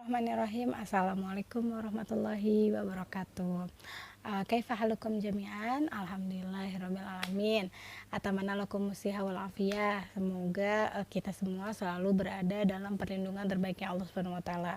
Bismillahirrahmanirrahim. Assalamualaikum warahmatullahi wabarakatuh. Kaifa halukum jami'an? Alhamdulillahirabbil alamin. Atamanna lakum musyiha wal afiyah. Semoga kita semua selalu berada dalam perlindungan terbaiknya Allah Subhanahu wa taala.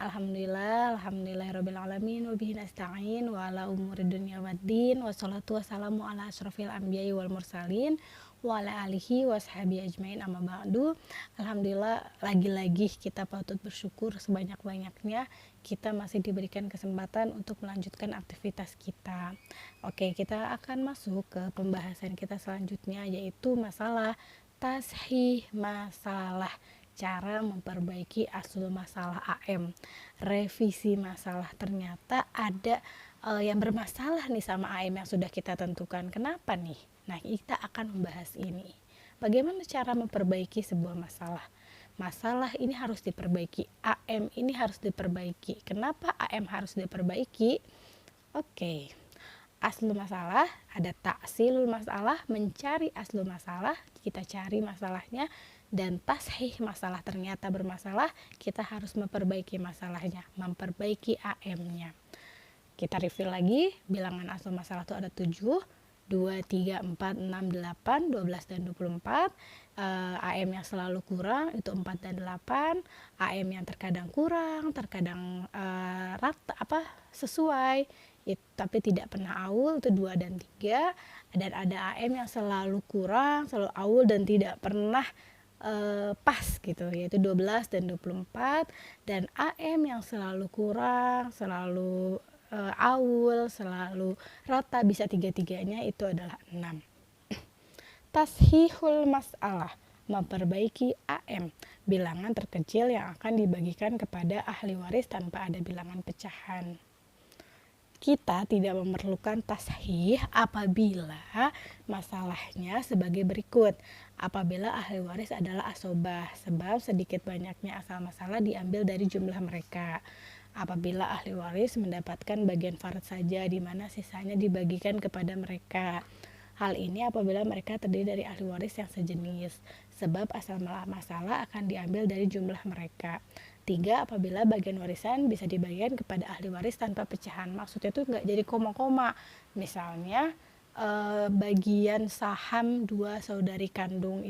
Alhamdulillahirabbil alamin wa bihi nasta'in wa ala umuri dunya waddin. Wassalatu wassalamu ala asyrofil anbiya'i wal mursalin wa ala alihi wa sahbihi ajmain, amma ba'du. Alhamdulillah, lagi-lagi kita patut bersyukur sebanyak-banyaknya kita masih diberikan kesempatan untuk melanjutkan aktivitas kita. Oke, kita akan masuk ke pembahasan kita selanjutnya, yaitu masalah tashih masalah, cara memperbaiki aslul masalah AM, revisi masalah. Ternyata ada yang bermasalah nih sama AM yang sudah kita tentukan. Kenapa nih? Nah, kita akan membahas ini. Bagaimana cara memperbaiki sebuah masalah? Masalah ini harus diperbaiki, AM ini harus diperbaiki. Kenapa AM harus diperbaiki? Oke. Aslul masalah, ada taksilul masalah, mencari aslul masalah, kita cari masalahnya, dan tashih masalah, ternyata bermasalah, kita harus memperbaiki masalahnya, memperbaiki AM-nya. Kita review lagi, bilangan aslul masalah itu ada 7, 2, 3, 4, 6, 8, 12, dan 24. AM yang selalu kurang itu 4 dan 8. AM yang terkadang kurang, terkadang sesuai, tapi tidak pernah aul, itu 2 dan 3. Dan ada AM yang selalu kurang, selalu aul, dan tidak pernah pas gitu, yaitu 12 dan 24. Dan AM yang selalu kurang, selalu aul, selalu rata, bisa tiga-tiganya, itu adalah 6. Tashihul masalah, memperbaiki AM, bilangan terkecil yang akan dibagikan kepada ahli waris tanpa ada bilangan pecahan. Kita tidak memerlukan tashih apabila masalahnya sebagai berikut. Apabila ahli waris adalah asobah, sebab sedikit banyaknya asal masalah diambil dari jumlah mereka. Apabila ahli waris mendapatkan bagian farad saja, di mana sisanya dibagikan kepada mereka. Hal ini apabila mereka terdiri dari ahli waris yang sejenis, sebab asal masalah akan diambil dari jumlah mereka. 3. Apabila bagian warisan bisa dibagikan kepada ahli waris tanpa pecahan. Maksudnya itu nggak jadi koma-koma. Misalnya bagian saham dua saudari kandung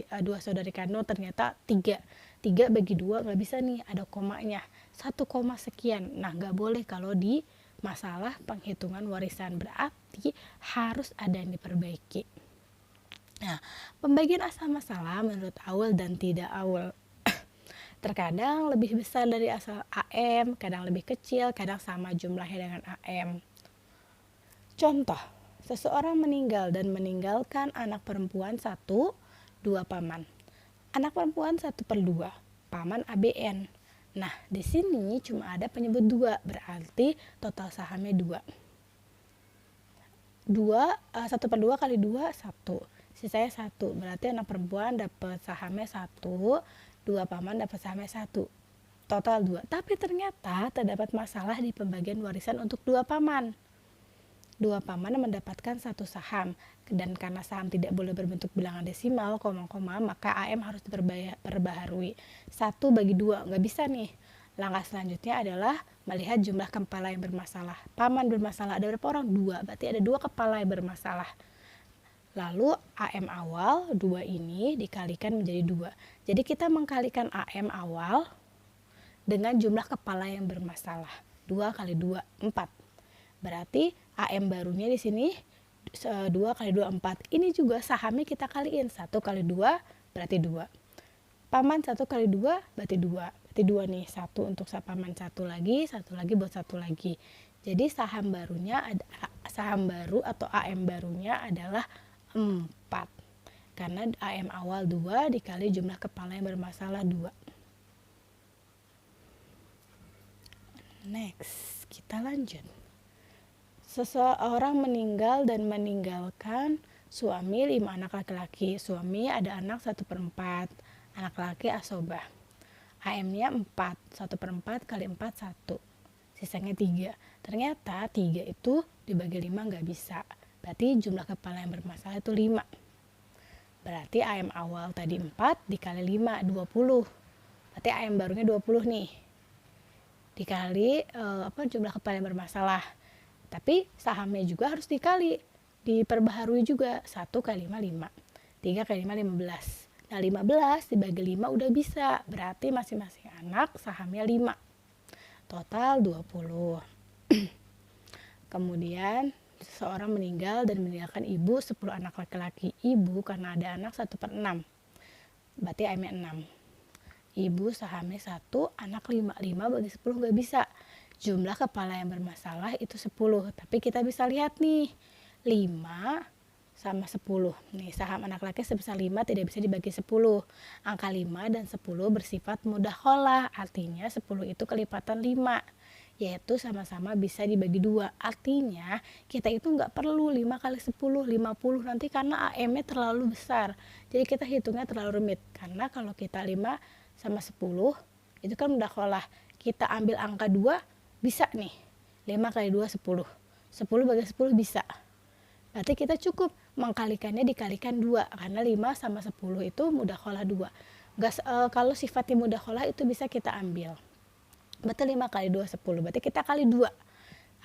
ternyata 3 bagi 2 nggak bisa nih, ada komanya, 1, sekian. Nah, nggak boleh kalau di masalah penghitungan warisan, berarti harus ada yang diperbaiki. Nah, pembagian asal masalah menurut awal dan tidak awal. Terkadang lebih besar dari asal AM, kadang lebih kecil, kadang sama jumlahnya dengan AM. Contoh, seseorang meninggal dan meninggalkan anak perempuan 1, 2 paman. Anak perempuan 1/2, paman ABN. Nah, di sini cuma ada penyebut 2, berarti total sahamnya 2. 1/2 kali 2, 1. Sisanya 1, berarti anak perempuan dapat sahamnya 1, 2 paman dapat sahamnya 1. Total 2. Tapi ternyata terdapat masalah di pembagian warisan untuk 2 paman. 2 paman mendapatkan 1 saham, dan karena saham tidak boleh berbentuk bilangan desimal, koma-koma, maka AM harus diperbaharui. 1 bagi 2, nggak bisa nih. Langkah selanjutnya adalah melihat jumlah kepala yang bermasalah. Paman bermasalah ada berapa orang? 2, berarti ada 2 kepala yang bermasalah. Lalu AM awal 2 ini dikalikan menjadi 2. Jadi kita mengkalikan AM awal dengan jumlah kepala yang bermasalah. 2 kali 2, 4. Berarti AM barunya di sini 2 kali 2, 4. Ini juga sahamnya kita kaliin. 1 kali 2 berarti 2. Paman 1 kali 2 berarti 2. Berarti 2 nih. 1 untuk paman, 1 lagi buat 1 lagi. Jadi saham baru atau AM barunya adalah 4. Karena AM awal 2 dikali jumlah kepala yang bermasalah 2. Next, kita lanjut. Seseorang meninggal dan meninggalkan suami 5 anak laki-laki. Suami ada anak 1/4, anak laki asobah. AM-nya 4, 1/4 kali 4, 1. Sisanya 3. Ternyata 3 itu dibagi 5 nggak bisa. Berarti jumlah kepala yang bermasalah itu 5. Berarti AM awal tadi 4 dikali 5, 20. Berarti AM barunya 20 nih. dikali jumlah kepala yang bermasalah. Tapi sahamnya juga harus diperbaharui juga. 1 kali 5, 5. 3 kali 5, 15. Nah 15 dibagi 5 udah bisa. Berarti masing-masing anak sahamnya 5. Total 20. Kemudian seseorang meninggal dan meninggalkan ibu 10 anak laki-laki. Ibu karena ada anak 1/6. Berarti AM-nya 6. Ibu sahamnya 1, anak 5. 5 bagi 10 nggak bisa. Jumlah kepala yang bermasalah itu 10. Tapi kita bisa lihat nih, 5 sama 10. Nih, saham anak laki sebesar 5 tidak bisa dibagi 10. Angka 5 dan 10 bersifat mudakhalah. Artinya 10 itu kelipatan 5. Yaitu sama-sama bisa dibagi 2. Artinya kita itu nggak perlu 5 kali 10, 50 nanti karena AM-nya terlalu besar. Jadi kita hitungnya terlalu rumit. Karena kalau kita 5 sama 10 itu kan mudakhalah. Kita ambil angka 2 bisa nih. 5 kali 2 10. 10 bagi 10 bisa. Berarti kita cukup mengkalikannya dikalikan 2 karena 5 sama 10 itu mudakhalah 2. Kalau sifatnya mudakhalah itu bisa kita ambil. Berarti 5 kali 2 10. Berarti kita kali 2.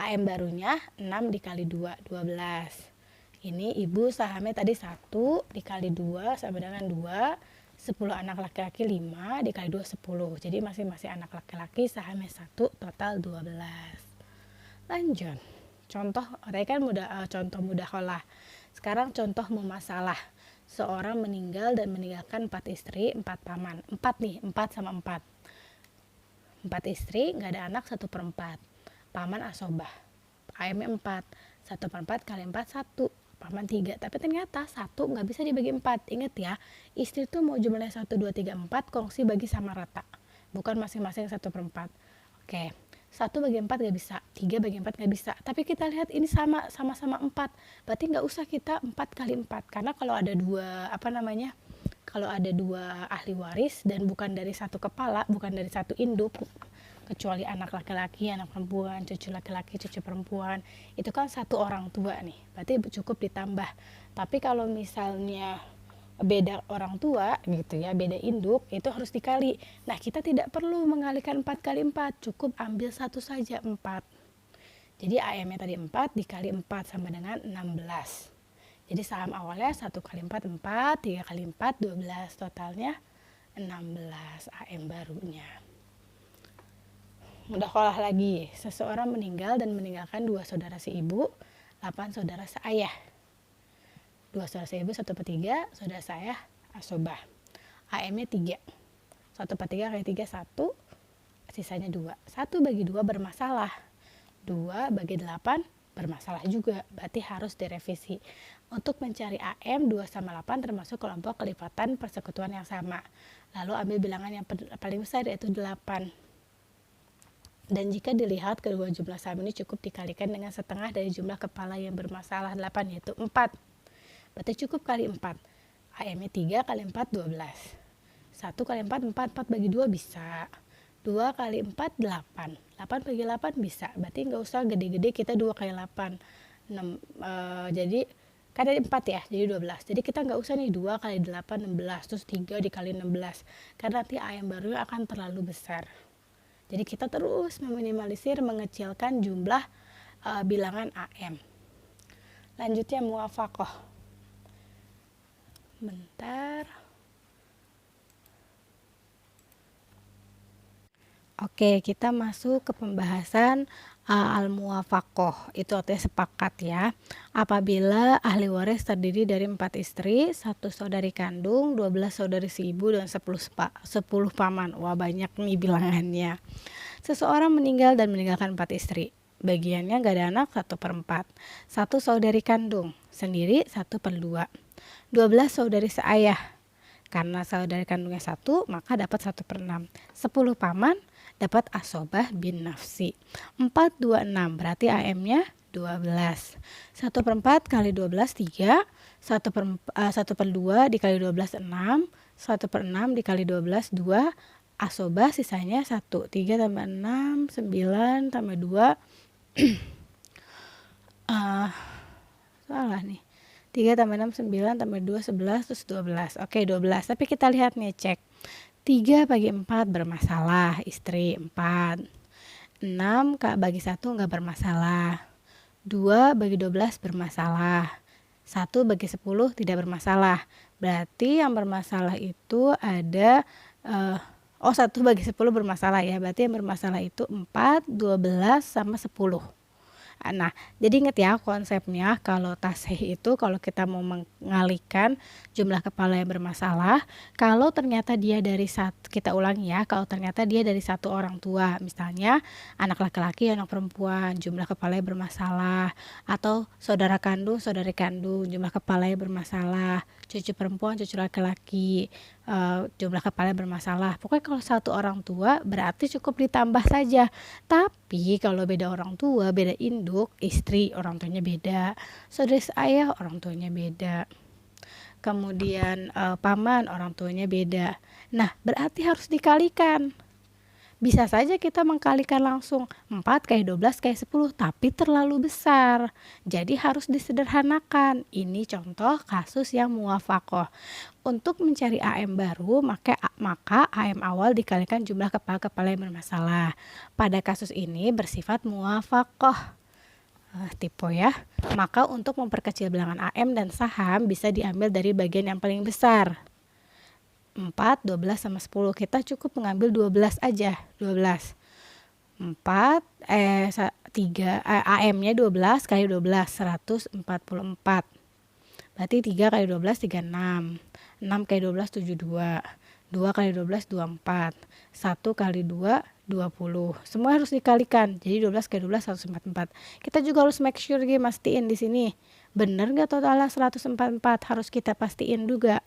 AM barunya 6 dikali 2 12. Ini ibu sahamnya tadi 1 dikali 2 sama dengan 2. 10 anak laki-laki 5 dikali 2 10. Jadi masing-masing anak laki-laki sahamnya 1 total 12. Lanjut. Contoh, tadi kan contoh mudakhalah. Sekarang contoh mumasalah. Seorang meninggal dan meninggalkan 4 istri, 4 paman. 4 nih, 4 sama 4. 4 istri, nggak ada anak 1/4. Paman asobah. AM-nya 4. 1/4 kali 4 1. Paman 3. Tapi ternyata 1 nggak bisa dibagi 4. Ingat ya, istri tuh mau jumlahnya 1, 2, 3, 4 kongsi bagi sama rata. Bukan masing-masing 1/4. Oke. 1 bagi 4 nggak bisa, 3 bagi 4 nggak bisa. Tapi kita lihat ini sama-sama 4. Berarti nggak usah kita 4 kali 4. Karena kalau ada kalau ada 2 ahli waris dan bukan dari satu kepala, bukan dari satu induk, kecuali anak laki-laki, anak perempuan, cucu laki-laki, cucu perempuan, itu kan satu orang tua nih. Berarti cukup ditambah. Tapi kalau misalnya beda orang tua gitu ya, beda induk, itu harus dikali. Nah, kita tidak perlu mengalikan 4 kali 4, cukup ambil satu saja 4. Jadi AM-nya tadi 4 dikali 4 sama dengan 16. Jadi saham awalnya 1 kali 4 4, 3 kali 4 12, totalnya 16 AM barunya. Mudakhalah lagi, seseorang meninggal dan meninggalkan 2 saudara seibu, 8 saudara seayah. 2 saudara seibu 1/3, saudara seayah asobah. AM-nya 3. 1/3 kali 3 1, sisanya 2. 1 bagi 2 bermasalah. 2 bagi 8 bermasalah juga, berarti harus direvisi. Untuk mencari AM 2 sama 8 termasuk kelompok kelipatan persekutuan yang sama. Lalu ambil bilangan yang paling besar yaitu 8. Dan jika dilihat kedua jumlah saham ini cukup dikalikan dengan setengah dari jumlah kepala yang bermasalah 8 yaitu 4. Berarti cukup kali 4. AM-nya 3 kali 4 12. 1 kali 4 4, 4 bagi 2 bisa. 2 kali 4 8. 8 bagi 8 bisa. Berarti nggak usah gede-gede kita 2 kali 8. 6, jadi kan ada 4 ya, jadi 12. Jadi kita nggak usah nih 2 kali 8 16 terus 3 dikali 16. Karena nanti AM barunya akan terlalu besar. Jadi kita terus meminimalisir, mengecilkan jumlah bilangan AM. Lanjutnya muwafaqah. Bentar. Oke, kita masuk ke pembahasan al-muwafaqah. Itu artinya sepakat ya. Apabila ahli waris terdiri dari 4 istri, 1 saudari kandung, 12 saudari seibu, dan 10 paman. Wah, banyak nih bilangannya. Seseorang meninggal dan meninggalkan 4 istri. Bagiannya gak ada anak 1/4. 1 saudari kandung sendiri 1/2. 12 saudari seayah. Karena saudari kandungnya 1, maka dapat 1/6. 10 paman dapat asobah bin nafsi. 4 2 6 berarti AM-nya 12. 1/4 kali 12 3. 1/2 dikali 12 6. 1/6 dikali 12 2. Asobah sisanya 1. 3 tambah 6 9 tambah 2. Salah nih. 3 tambah 6 9 tambah 2 11 terus 12. Oke, 12. Tapi kita lihat nih, cek. 3 bagi 4 bermasalah, istri 4. 6 bagi 1 nggak bermasalah. 2 bagi 12 bermasalah. 1 bagi 10 tidak bermasalah. Berarti yang bermasalah itu ada 1 bagi 10 bermasalah ya. Berarti yang bermasalah itu 4, 12 sama 10. Nah, jadi ingat ya konsepnya kalau tasheeh itu kalau kita mau mengalihkan jumlah kepala yang bermasalah, kalau ternyata dia dari kita ulangi ya, kalau ternyata dia dari satu orang tua, misalnya anak laki-laki, anak perempuan, jumlah kepala yang bermasalah, atau saudara kandung, saudari kandung, jumlah kepala yang bermasalah, cucu perempuan, cucu laki-laki, jumlah kepala yang bermasalah. Pokoknya kalau satu orang tua berarti cukup ditambah saja. Tapi kalau beda orang tua, beda induk, istri orang tuanya beda, saudara ayah orang tuanya beda, kemudian paman orang tuanya beda. Nah, berarti harus dikalikan. Bisa saja kita mengkalikan langsung 4 kali 12 kali 10, tapi terlalu besar. Jadi harus disederhanakan. Ini contoh kasus yang muwafaqah. Untuk mencari AM baru, maka AM awal dikalikan jumlah kepala-kepala yang bermasalah. Pada kasus ini bersifat muwafaqah. Tipe ya. Maka untuk memperkecil bilangan AM dan saham bisa diambil dari bagian yang paling besar. 4, 12 sama 10. Kita cukup mengambil 12 aja. 12. 3 AM-nya 12 kali 12 144. Berarti 3 kali 12 36. 6 kali 12 72. 2 kali 12 24. 1 kali 2 20. Semua harus dikalikan. Jadi 12 kali 12 144. Kita juga harus make sure mastiin di sini. Benar enggak totalnya 144? Harus kita pastiin juga.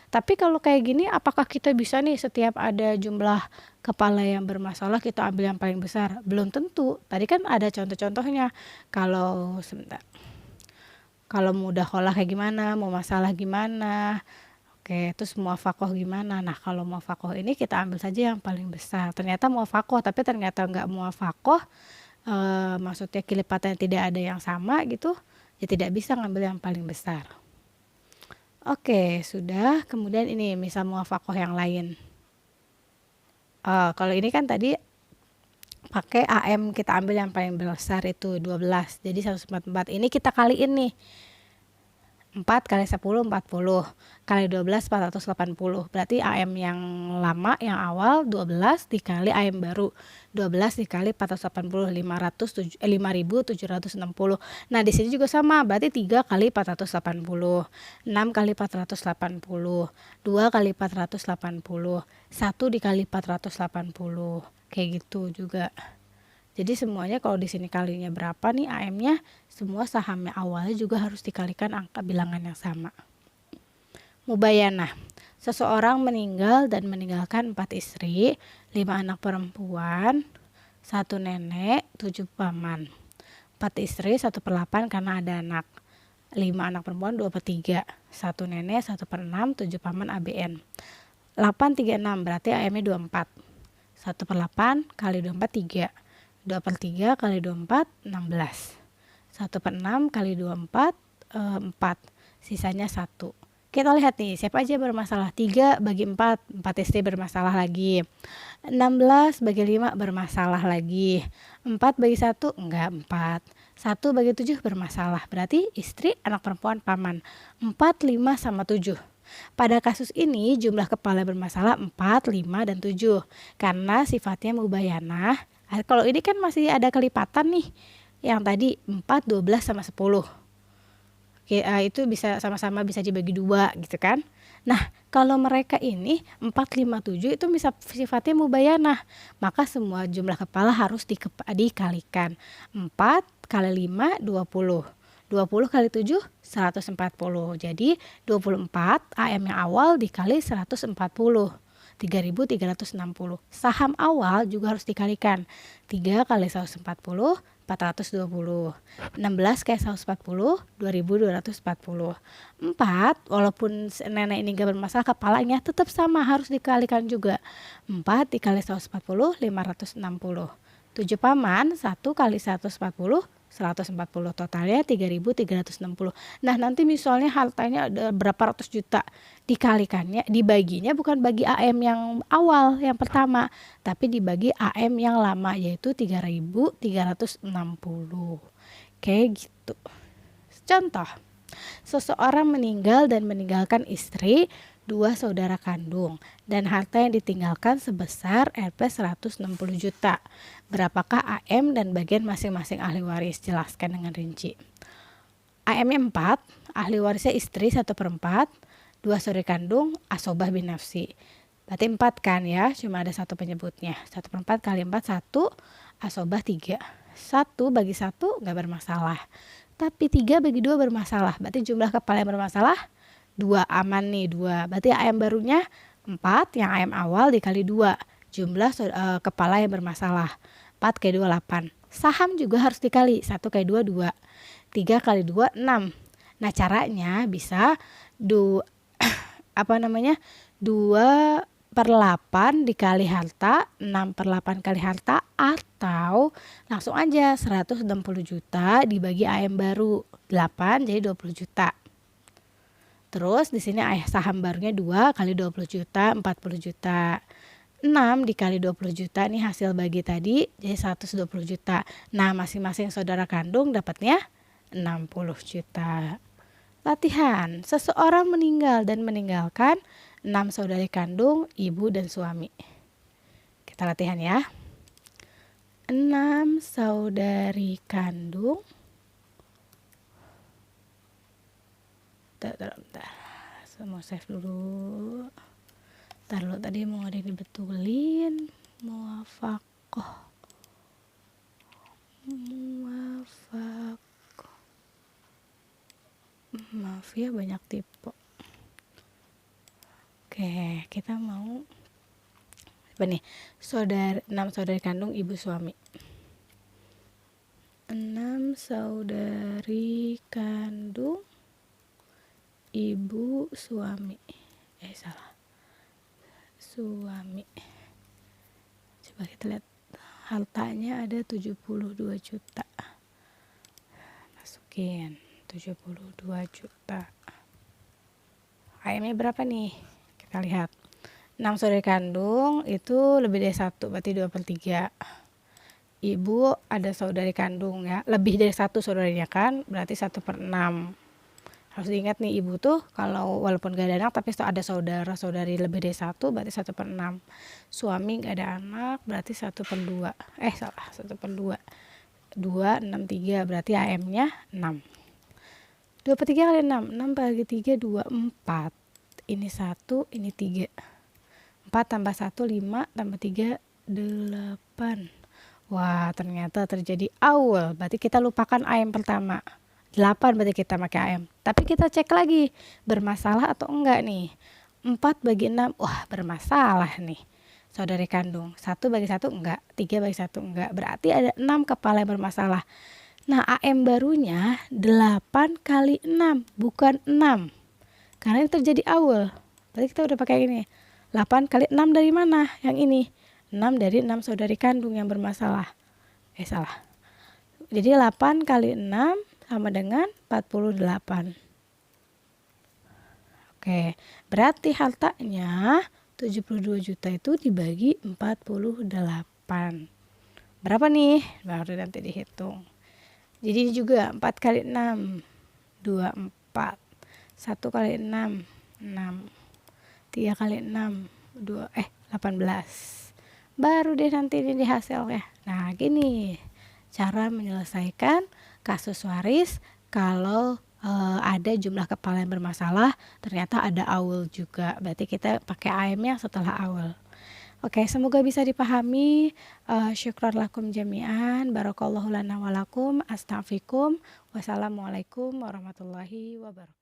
Tapi kalau kayak gini, apakah kita bisa nih setiap ada jumlah kepala yang bermasalah kita ambil yang paling besar? Belum tentu. Tadi kan ada contoh-contohnya. Kalau mudakhalah kayak gimana, mau masalah gimana, oke, terus muwafaqah gimana. Nah, kalau muwafaqah ini kita ambil saja yang paling besar. Ternyata muwafaqah, tapi ternyata enggak muwafaqah, maksudnya kelipatan tidak ada yang sama gitu, ya tidak bisa ngambil yang paling besar. Oke, sudah. Kemudian ini misal muwafaqah yang lain. Kalau ini kan tadi pakai AM kita ambil yang paling besar itu 12. Jadi 144. Ini kita kaliin nih. 4 kali 10 40. Kali 12 480. Berarti AM yang lama yang awal 12 dikali AM baru. 12 dikali 480 5.760. Nah, di sini juga sama. Berarti 3 kali 480. 6 kali 480. 2 kali 480. 1 dikali 480. Kayak gitu juga. Jadi semuanya kalau di sini kalinya berapa nih AM-nya, semua sahamnya awalnya juga harus dikalikan angka bilangan yang sama. Mubayanah. Seseorang meninggal dan meninggalkan 4 istri, 5 anak perempuan, 1 nenek, 7 paman. 4 istri 1/8 karena ada anak. 5 anak perempuan 2/3. 1 nenek 1/6, 7 paman ABN. 8 36 berarti AM-nya 24. 1/8 kali 24 3. 2/3 kali 24 16. 1/6 kali 24 4. Sisanya 1. Kita lihat nih siapa aja bermasalah. 3 bagi 4 istri bermasalah lagi. 16 bagi 5 bermasalah lagi. 4 bagi 1 enggak 4. 1 bagi 7 bermasalah. Berarti istri, anak perempuan, paman. 4, 5 sama 7. Pada kasus ini jumlah kepala bermasalah 4, 5, dan 7. Karena sifatnya mubayanah. Kalau ini kan masih ada kelipatan nih. Yang tadi 4, 12 sama 10. Itu bisa sama-sama bisa dibagi 2 gitu kan. Nah, kalau mereka ini 4, 5, 7 itu bisa sifatnya mubayanah. Maka semua jumlah kepala harus dikalikan. 4 kali 5 20. 20 kali 7 140. Jadi 24 AM yang awal dikali 140. 3.360. Saham awal juga harus dikalikan. 3 kali 140 420. 16 kali 140 2.240. 4 walaupun nenek ini gak bermasalah kepalanya tetap sama harus dikalikan juga. 4 dikali 140 560. 7 paman 1 kali 140 140, totalnya 3.360. Nah, nanti misalnya hartanya ada berapa ratus juta, dikalikannya, dibaginya bukan bagi AM yang awal, yang pertama, tapi dibagi AM yang lama, yaitu 3.360. Kayak gitu. Contoh, seseorang meninggal dan meninggalkan istri, 2 saudara kandung, dan harta yang ditinggalkan sebesar Rp 160 juta. Berapakah AM dan bagian masing-masing ahli waris? Jelaskan dengan rinci. AM-nya 4, ahli warisnya istri 1/4, 2 saudari kandung, asobah bin nafsi. Berarti 4 kan ya, cuma ada satu penyebutnya. 1/4 kali 4, 1, asobah 3. 1 bagi 1 nggak bermasalah. Tapi 3 bagi 2 bermasalah. Berarti jumlah kepala yang bermasalah 2, aman nih 2. Berarti AM barunya 4, yang AM awal dikali 2. Jumlah kepala yang bermasalah. 4 kali 2, 8. Saham juga harus dikali. 1 kali 2, 2. 3 kali 2, 6. Nah, caranya bisa 2/8 dikali harta, 6/8 kali harta, atau langsung aja 160 juta dibagi AM baru 8 jadi 20 juta. Terus di sini saham barunya 2 kali 20 juta 40 juta. 6 dikali 20 juta nih hasil bagi tadi jadi 120 juta. Nah, masing-masing saudara kandung dapatnya 60 juta. Latihan, seseorang meninggal dan meninggalkan 6 saudari kandung, ibu dan suami. Kita latihan ya. 6 saudari kandung. Bentar. Saya mau save dulu. Ntar lo tadi mau ada yang dibetulin. Muwafaqah. Maaf ya, banyak tipe. Oke, kita mau apa nih? 6 saudari kandung, ibu suami. 6 saudari kandung, ibu suami. Salah. Suami. Coba kita lihat. Hartanya ada 72 juta. Masukin 72 juta. AM-nya berapa nih? Kita lihat. 6 saudari kandung itu lebih dari 1, berarti 2/3. Ibu ada saudari kandung ya, lebih dari 1 saudarinya kan, berarti 1/6. Harus diingat nih, ibu tuh kalau walaupun gak ada anak tapi ada saudara-saudari lebih dari 1 berarti 1/6. Suami gak ada anak berarti 1/2. Salah, 1/2. 2, 6, 3 berarti AM-nya 6. 2/3 kali 6, 6 bagi 3, 2, 4. Ini 1, ini 3. 4 tambah 1, 5, tambah 3, 8. Wah, ternyata terjadi awal. Berarti kita lupakan AM pertama. 8 berarti kita pakai AM. Tapi kita cek lagi, bermasalah atau enggak nih. 4 bagi 6, wah bermasalah nih. Saudari kandung. 1 bagi 1 enggak, 3 bagi 1 enggak. Berarti ada 6 kepala yang bermasalah. Nah, AM barunya 8 kali 6, bukan 6. Karena ini terjadi awal. Berarti kita udah pakai ini. 8 kali 6 dari mana? Yang ini. 6 dari 6 saudari kandung yang bermasalah. Salah. Jadi 8 kali 6 sama dengan 48. Oke, berarti hartanya 72 juta itu dibagi 48. Berapa nih? Baru nanti dihitung. Jadi ini juga 4 kali 6, 24. 1 kali 6, 6. 3 kali 6, 18. Baru deh nanti ini hasilnya. Nah, gini cara menyelesaikan kasus waris kalau ada jumlah kepala yang bermasalah, ternyata ada awal juga. Berarti kita pakai AM-nya setelah awal. Oke, semoga bisa dipahami. Syukran lakum jami'an. Barakallahu lana walakum. Astaghfirukum. Wassalamualaikum warahmatullahi wabarakatuh.